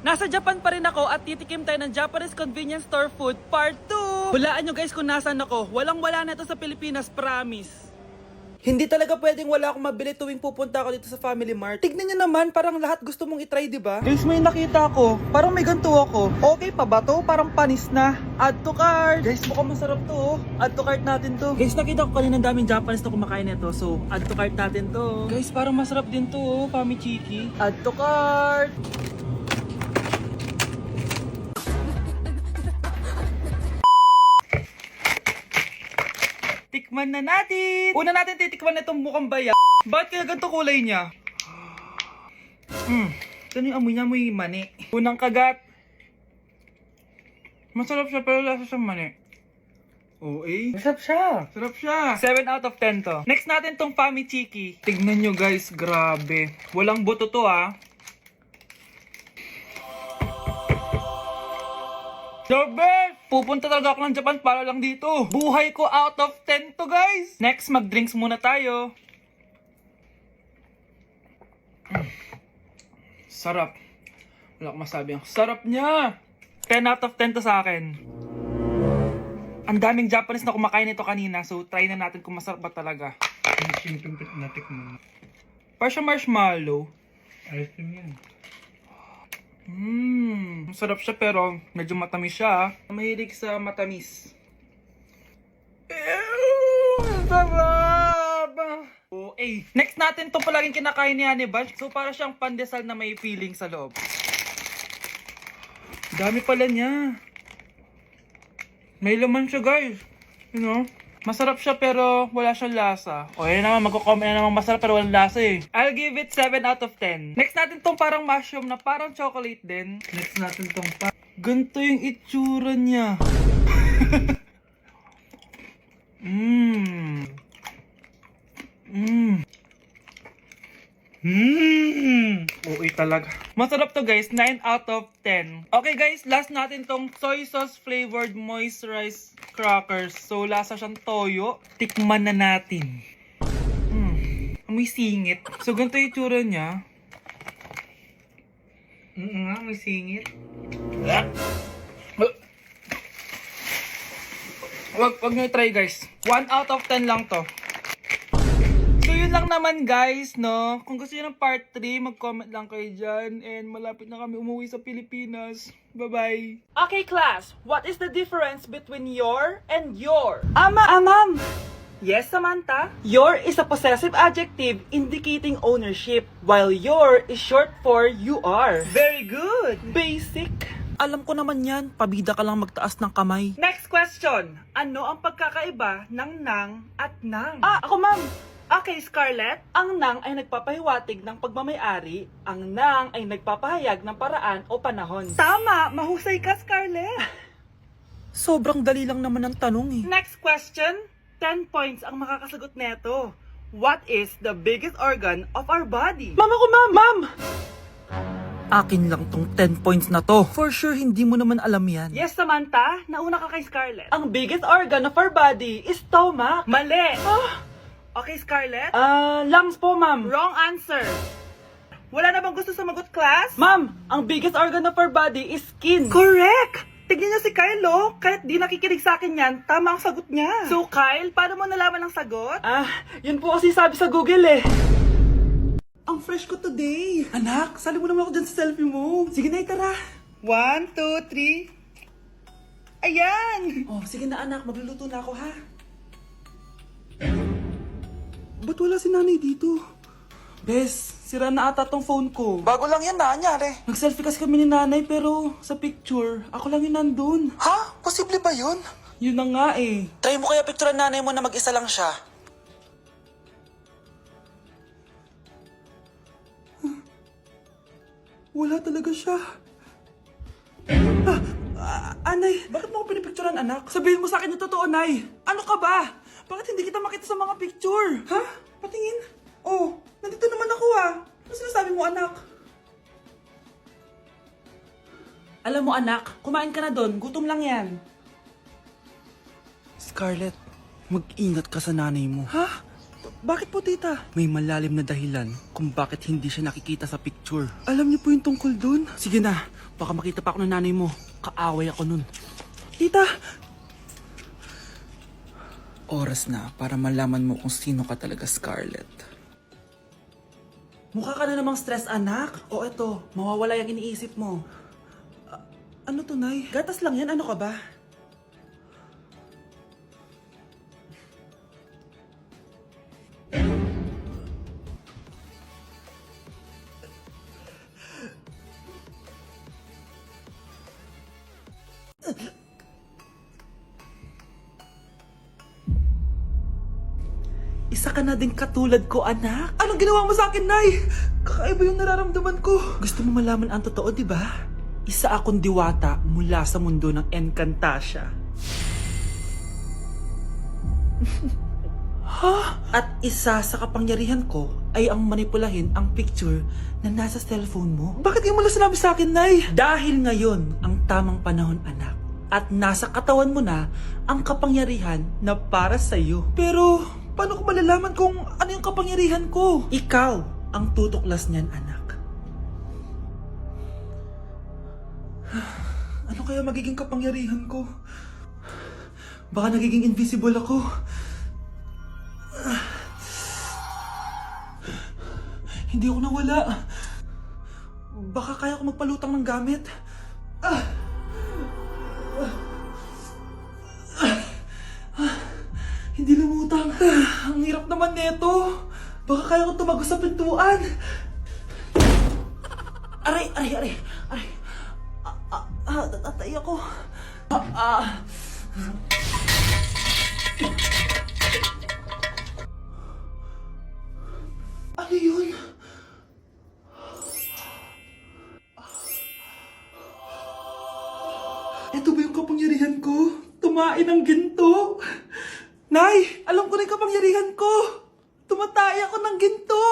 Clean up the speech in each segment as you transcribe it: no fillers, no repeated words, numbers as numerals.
Nasa Japan pa rin ako at titikim tayo ng Japanese convenience store food part 2. Hulaan nyo guys kung nasan ako. Walang-wala na ito sa Pilipinas, promise. Hindi talaga pwedeng wala akong mabili tuwing pupunta ako dito sa Family Mart. Tignan nyo naman, parang lahat gusto mong itry, di ba? Guys, may nakita ko. Parang may ganito ako. Okay pa ba to? Parang panis na. Add to cart. Guys, mukhang masarap to. Oh. Add to cart natin to. Guys, nakita ko kanina daming Japanese na kumakain nito. So, add to cart natin to. Guys, parang masarap din to. Oh. Pamichiki. Add to cart. Tikman na natin! Una natin titikman na itong mukhang baya. Bakit kaya ganito kulay niya? Ito yung amoy niya, amoy mani. Unang kagat. Masarap siya pero lasa siyang mani. Oo eh. Masarap siya. Sarap siya. 7 out of 10 to. Next natin tong Pamichiki. Tignan nyo guys, grabe. Walang buto to ah. The best! Pupunta talaga ako ng Japan para lang dito. Buhay ko out of 10 to guys. Next, mag-drinks muna tayo. Sarap. Wala akong masabi. Ang sarap niya. 10 out of 10 to sa akin. Ang daming Japanese na kumakain nito kanina. So, try na natin kung masarap ba talaga. Yung natik mo. Para siya marshmallow. Ayos din yan. Masarap siya pero medyo matamis siya. Mahilig sa matamis. Sarap! Oh, eh. Next natin itong palaging kinakain ni Honey Bunch. So para siyang pandesal na may feeling sa loob. Dami pala niya. May laman siya guys. You know? Masarap siya pero wala siyang lasa. O yun naman, magko-comment na naman masarap pero walang lasa eh. I'll give it 7 out of 10. Next natin tong parang mushroom na parang chocolate din. Next natin tong Ganito yung itsura niya. Okay talaga. Masarap to guys, 9 out of 10. Okay guys, last natin tong soy sauce flavored moisturized crackers. So lasa siyang toyo. Tikman na natin. May singit. So ganito yung itsura niya. nga, may singit. Wag nyo try guys. 1 out of 10 lang to. So yun lang naman guys, no? Kung gusto nyo ng part 3, mag-comment lang kayo dyan. And malapit na kami umuwi sa Pilipinas. Bye-bye! Okay class, what is the difference between your and your? Ma'am! Yes, Samantha? Your is a possessive adjective indicating ownership, while your is short for you are. Very good! Basic! Alam ko naman yan, pabida ka lang magtaas ng kamay. Next question! Ano ang pagkakaiba ng nang at nang? Ako ma'am! Okay, Scarlett. Ang nang ay nagpapahiwatig ng pagmamayari, ang nang ay nagpapahayag ng paraan o panahon. Tama! Mahusay ka, Scarlett! Sobrang dali lang naman ang tanong eh. Next question. 10 points ang makakasagot neto. What is the biggest organ of our body? Mama ko, ma'am! Akin lang tong 10 points na to. For sure, hindi mo naman alam yan. Yes, Samantha. Nauna ka kay Scarlett. Ang biggest organ of our body is stomach. Mali! Okay, Scarlett? Lungs po, ma'am. Wrong answer. Wala na bang gusto sumagot, class? Ma'am, ang biggest organ of our body is skin. Correct! Tignan niyo si Kyle, oh. Kahit di nakikinig sa akin yan, tama ang sagot niya. So, Kyle, paano mo nalaman ang sagot? Yun po kasi sabi sa Google eh. Ang fresh ko today. Anak, sali mo naman ako dyan sa selfie mo. Sige na, tara. 1, 2, 3. Ayan! Oh, sige na anak, magluluto na ako ha. Ba't wala si nanay dito? Bes, sira na ata tong phone ko. Bago lang yan, nangyari. Nag-selfie kasi kami ni nanay pero sa picture, ako lang yung nandun. Ha? Posible ba yun? Yun na nga eh. Try mo kaya picture nanay mo na mag-isa lang siya. Wala talaga siya. Anay, bakit mo ako pinipicturean, anak? Sabihin mo sa akin yung totoo, Nay. Ano ka ba? Bakit hindi kita makita sa mga picture? Ha? Patingin? Oh, nandito naman ako Ano sinasabi mo, anak? Alam mo, anak, kumain ka na doon. Gutom lang yan. Scarlett, mag-ingat ka sa nanay mo. Ha? Bakit po, tita? May malalim na dahilan kung bakit hindi siya nakikita sa picture. Alam niyo po yung tungkol dun? Sige na, Baka makita pa ako ng nanay mo. Kaaway ako nun. Tita! Oras na para malaman mo kung sino ka talaga, Scarlett. Mukha ka na namang stress, anak. O eto, mawawala yung iniisip mo. Ano to, Nay? Gatas lang yan, ano ka ba? Isa ka na din katulad ko, anak. Anong ginawa mo sa akin, Nay? Kakaiba yung nararamdaman ko. Gusto mo malaman ang totoo, di ba? Isa akong diwata mula sa mundo ng Encantasia. Ha? At isa sa kapangyarihan ko ay ang manipulahin ang picture na nasa cellphone mo. Bakit yung mo lang sinabi sa akin, Nay? Dahil ngayon ang tamang panahon, anak. At nasa katawan mo na ang kapangyarihan na para sa'yo. Pero paano ko malalaman kung ano yung kapangyarihan ko? Ikaw ang tutuklas niyan, anak. Ano kaya magiging kapangyarihan ko? Baka nagiging invisible ako. Hindi ako nawala. Baka kaya ko magpalutang ng gamit. Hindi lumutang. Ang hirap naman nito. Baka kaya ko tumagos sa pintuan. Aray. Tatay ako. Ano yun? Ito ba yung kapangyarihan ko? Tumain ng ginto? Nay, alam ko na yung kapangyarihan ko. Tumatay ako ng ginto.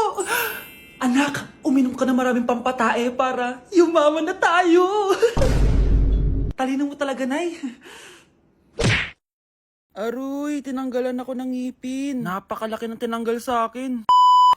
Anak, uminom ka na maraming pampatae para yumaman na tayo. Talino mo talaga, Nay. Aroy, tinanggalan ako ng ngipin. Napakalaki ng tinanggal sa akin.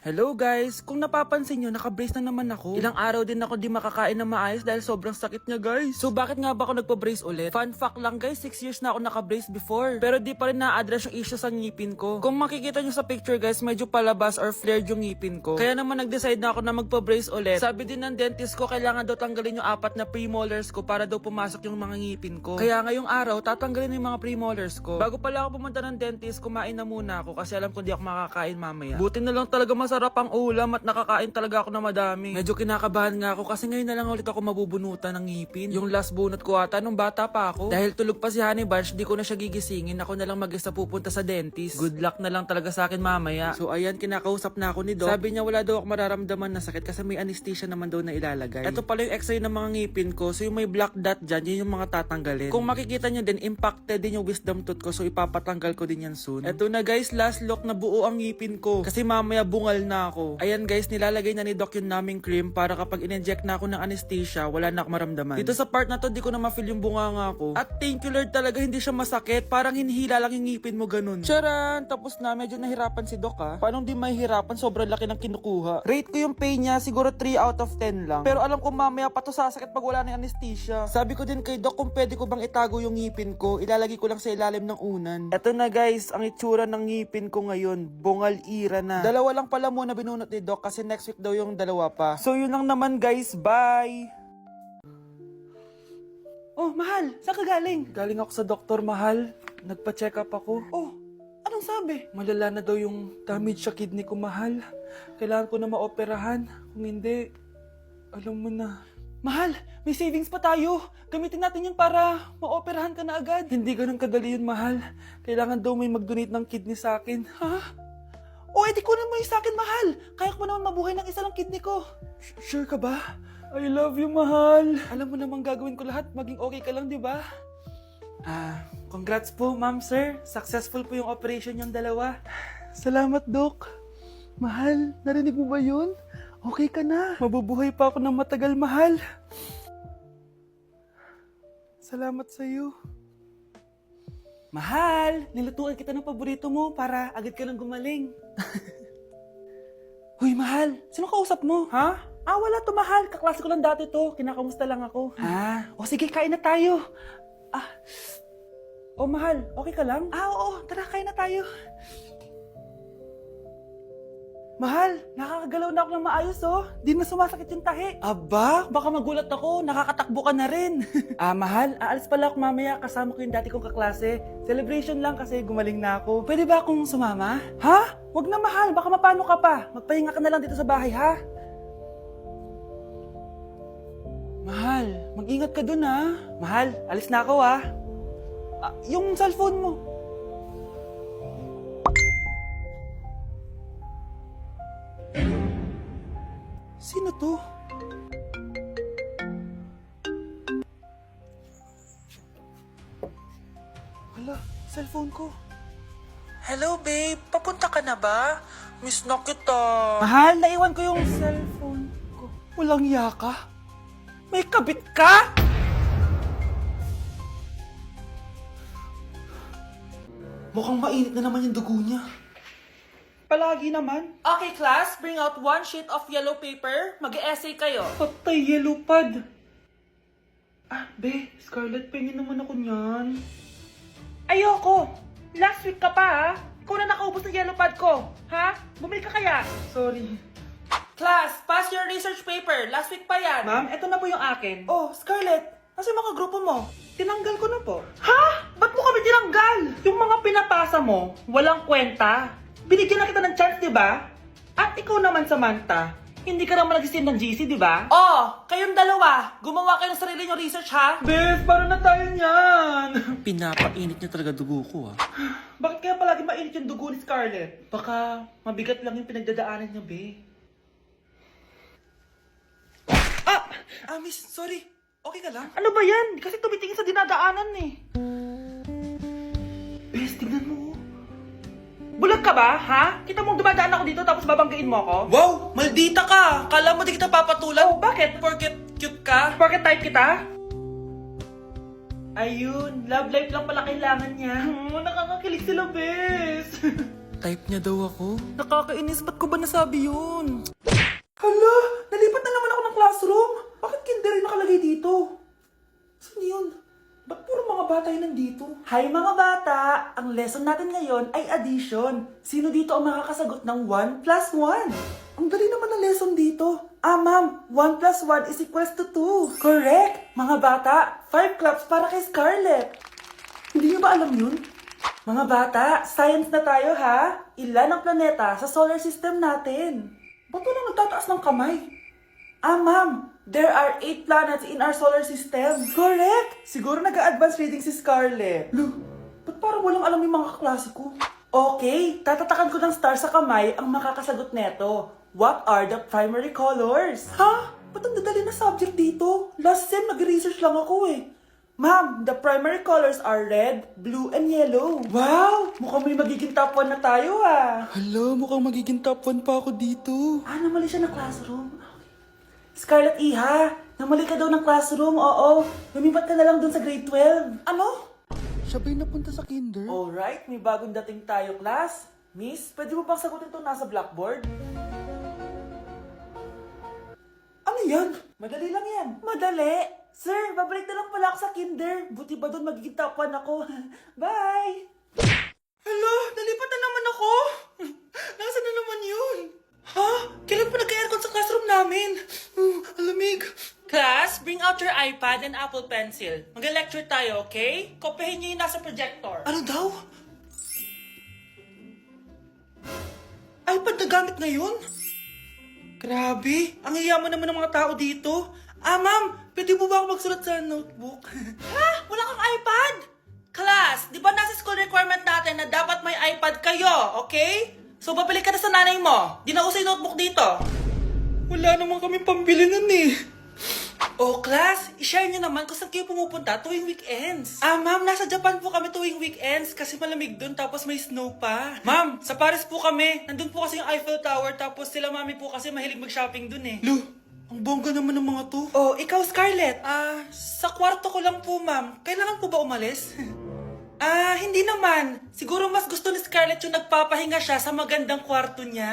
Hello guys! Kung napapansin nyo, naka-brace na naman ako. Ilang araw din ako di makakain na maayos dahil sobrang sakit niya, guys. So bakit nga ba ako nagpa-brace ulit? Fun fact lang guys, 6 years na ako naka-brace before. Pero di pa rin na-address yung issue sa ngipin ko. Kung makikita nyo sa picture guys, medyo palabas or flared yung ngipin ko. Kaya naman nag-decide na ako na magpa-brace ulit. Sabi din ng dentist ko, kailangan daw tanggalin yung 4 na premolars ko para daw pumasok yung mga ngipin ko. Kaya ngayong araw, tatanggalin yung mga premolars ko. Bago pala ako pumunta ng dentist, kumain na muna ako kasi alam ko di ako makakain mamaya. Buti na lang talaga masarap ang ulam at nakakain talaga ako na madami. Medyo kinakabahan nga ako kasi ngayon na lang ulit ako mabubunutan ng ngipin. Yung last bunot ko ata nung bata pa ako. Dahil tulog pa si Honey Bunch, di ko na siya gigisingin. Ako na lang mag-isa pupunta sa dentist. Good luck na lang talaga sa akin mamaya. So ayan, kinakausap na ako ni Doc. Sabi niya wala daw ako mararamdaman na sakit kasi may anesthesia naman daw na ilalagay. Ito pala yung x-ray ng mga ngipin ko. So yung may black dot dyan, yun yung mga tatanggalin. Kung makikita nyo din, impacted din yung wisdom tooth ko. So ipapatanggal ko din yan soon. Ito na guys, last look na buo ang ngipin ko. Kasi mamaya bungal na ako. Ayan guys, nilalagay na ni Doc yung naming cream para kapag in-inject na ako ng anesthesia, wala na akong maramdaman. Dito sa part na to, di ko na ma-feel yung bunganga ko. At thank you Lord talaga, hindi siya masakit. Parang hinihila lang yung ngipin mo ganun. Charan! Tapos na, medyo nahirapan si Doc ha. Paano di mahihirapan? Sobrang laki ng kinukuha. Rate ko yung pain niya, siguro 3 out of 10 lang. Pero alam ko mamaya pa to sasakit pag wala na yung anesthesia. Sabi ko din kay Doc kung pwede ko bang itago yung ngipin ko, ilalagay ko lang sa ilalim ng unan. Eto na guys, ang itsura ng ngipin ko ngayon. Bungal ira na. Dalawa lang pala muna binunot ni Doc kasi next week daw yung dalawa pa. So yun lang naman guys, bye! Oh, mahal! Saan ka galing? Galing ako sa doktor, mahal. Nagpa-check up ako. Oh, anong sabi? Malala na daw yung damage sa kidney ko, mahal. Kailangan ko na maoperahan. Kung hindi, alam mo na. Mahal, may savings pa tayo. Gamitin natin yun para maoperahan ka na agad. Hindi ganun kadali yun, mahal. Kailangan daw may mag-donate ng kidney sa akin. Ha? O, edi kunin mo yung sa akin, mahal. Kaya ko pa naman mabuhay ng isa lang kidney ko. Sure ka ba? I love you, mahal. Alam mo namang gagawin ko lahat. Maging okay ka lang, di ba? Congrats po, ma'am, sir. Successful po yung operation yung dalawa. Salamat, Doc. Mahal, narinig mo ba yun? Okay ka na. Mabubuhay pa ako ng matagal, mahal. Salamat sa'yo. Mahal, nilutuan kita ng paborito mo para agad ka nang gumaling. Hoy, mahal, sino kausap mo? Ha? Ah, wala to, mahal. Kaklase ko lang dati to. Kinakamusta lang ako. Ah, o sige, kain na tayo. Ah, oh mahal, okay ka lang? Ah, oo, tara, kain na tayo. Mahal, nakakagalaw na ako ng maayos oh. Di na sumasakit yung tahi. Aba, baka magulat ako. Nakakatakbo ka na rin. Mahal, aalis pala ako mamaya. Kasama ko yung dati kong kaklase. Celebration lang kasi gumaling na ako. Pwede ba akong sumama? Ha? Wag na mahal, baka mapano ka pa. Magpahinga ka na lang dito sa bahay ha. Mahal, mag-ingat ka dun ha. Mahal, alis na ako ha. Yung cellphone mo. Sino to? Hala, cellphone ko. Hello babe, papunta ka na ba? Miss na kita. Mahal, naiwan ko yung cellphone ko. Walang yaka. May kabit ka? Mukhang mainit na naman yung dugo niya. Palagi naman. Okay, class. Bring out one sheet of yellow paper. Mag-essay kayo. Patay, yellow pad. Ah, be, Scarlett, pengin naman ako niyan. Ayoko. Last week ka pa, ha? Ikaw na nakaubos ng yellow pad ko. Ha? Bumili ka kaya? Sorry. Class, pass your research paper. Last week pa yan. Ma'am, eto na po yung akin. Oh, Scarlett, nasa yung mga grupo mo? Tinanggal ko na po. Ha? Ba't mo kami tinanggal? Yung mga pinapasa mo, walang kwenta. Binigyan na kita ng chance, di ba? At ikaw naman, Samantha, hindi ka naman nag-send ng GC, di ba? Oh, kayong dalawa, gumawa kayo ng sarili nyo research, ha? Bes, paano na tayo niyan? Pinapainit niya talaga dugo ko, ha? Bakit kaya palagi mainit yung dugo ni Scarlett? Baka mabigat lang yung pinagdadaanan niya, be. Miss, sorry. Okay ka lang? Ano ba yan? Kasi tumitingin sa dinadaanan, eh. Bes, tignan mo, bulag ka ba, ha? Kita mong dumadaan ako dito tapos babanggain mo ako? Wow! Maldita ka! Kala mo di kita papatulan? Oh, bakit? Porket cute ka? Porket type kita? Ayun, love life lang pala kailangan niya. Nakakakilig sila, bes. Type niya daw ako? Nakakainis, ba't ko ba nasabi yun? Hala! Nalipat na naman ako ng classroom! Bakit kinder rin nakalagay dito? Saan yun? Ba't puro mga bata yun nandito? Hi mga bata! Ang lesson natin ngayon ay addition. Sino dito ang makakasagot ng 1 plus 1? Ang dali naman ng lesson dito. Ma'am, 1 plus 1 is equals to 2. Correct! Mga bata, 5 claps para kay Scarlett. Hindi niyo ba alam yun? Mga bata, science na tayo ha? Ilan ang planeta sa solar system natin? Ba't walang nagtataas ng kamay? Ma'am, there are 8 planets in our solar system. Correct! Siguro nag-a-advance reading si Scarlett. Lo, ba't parang walang alam yung mga kaklase ko? Okay, tatatakan ko ng star sa kamay ang makakasagot neto. What are the primary colors? Ha? Ba't ang dadali na subject dito? Last sem, nag-research lang ako eh. Ma'am, the primary colors are red, blue, and yellow. Wow! Mukhang may magiging top 1 na tayo ah. Hala, mukhang magiging top 1 pa ako dito. Namali siya na classroom. Scarlett Iha, namali ka daw ng classroom, oo. Lumipat ka na lang dun sa grade 12. Ano? Siya ba'y napunta sa kinder? Alright, may bagong dating tayo, class. Miss, pwede mo bang sagutin itong nasa blackboard? Ano yan? Madali lang yan. Madali? Sir, babalik na lang pala ako sa kinder. Buti ba doon magiging top 1 ako? Bye! Hello, nalipat na naman ako. Nasaan na naman yun? Ha? Kailan pa nag-aircon sa classroom namin? Alamig. Class, bring out your iPad and Apple Pencil. Mag-lecture tayo, okay? Kopyahin niyo yung nasa projector. Ano daw? iPad na gamit ngayon? Grabe, ang yayaman naman ng mga tao dito. Ma'am, pwede mo ba ako magsulat sa notebook? Ha? Wala kang iPad? Class, di ba nasa school requirement natin na dapat may iPad kayo, okay? So, babalik ka na sa nanay mo. Di na uso yung notebook dito. Wala naman kami pambili nun eh. Oh, class, i-share nyo naman kung saan kayo pumupunta tuwing weekends. Ma'am, nasa Japan po kami tuwing weekends kasi malamig dun tapos may snow pa. Ma'am, sa Paris po kami. Nandun po kasi yung Eiffel Tower tapos sila mami po kasi mahilig mag-shopping dun eh. Lu, ang bongga naman ng mga to. Oh, ikaw Scarlett. Sa kwarto ko lang po, ma'am. Kailangan po ba umalis? Hindi naman. Siguro mas gusto ni Scarlett yung nagpapahinga siya sa magandang kwarto niya.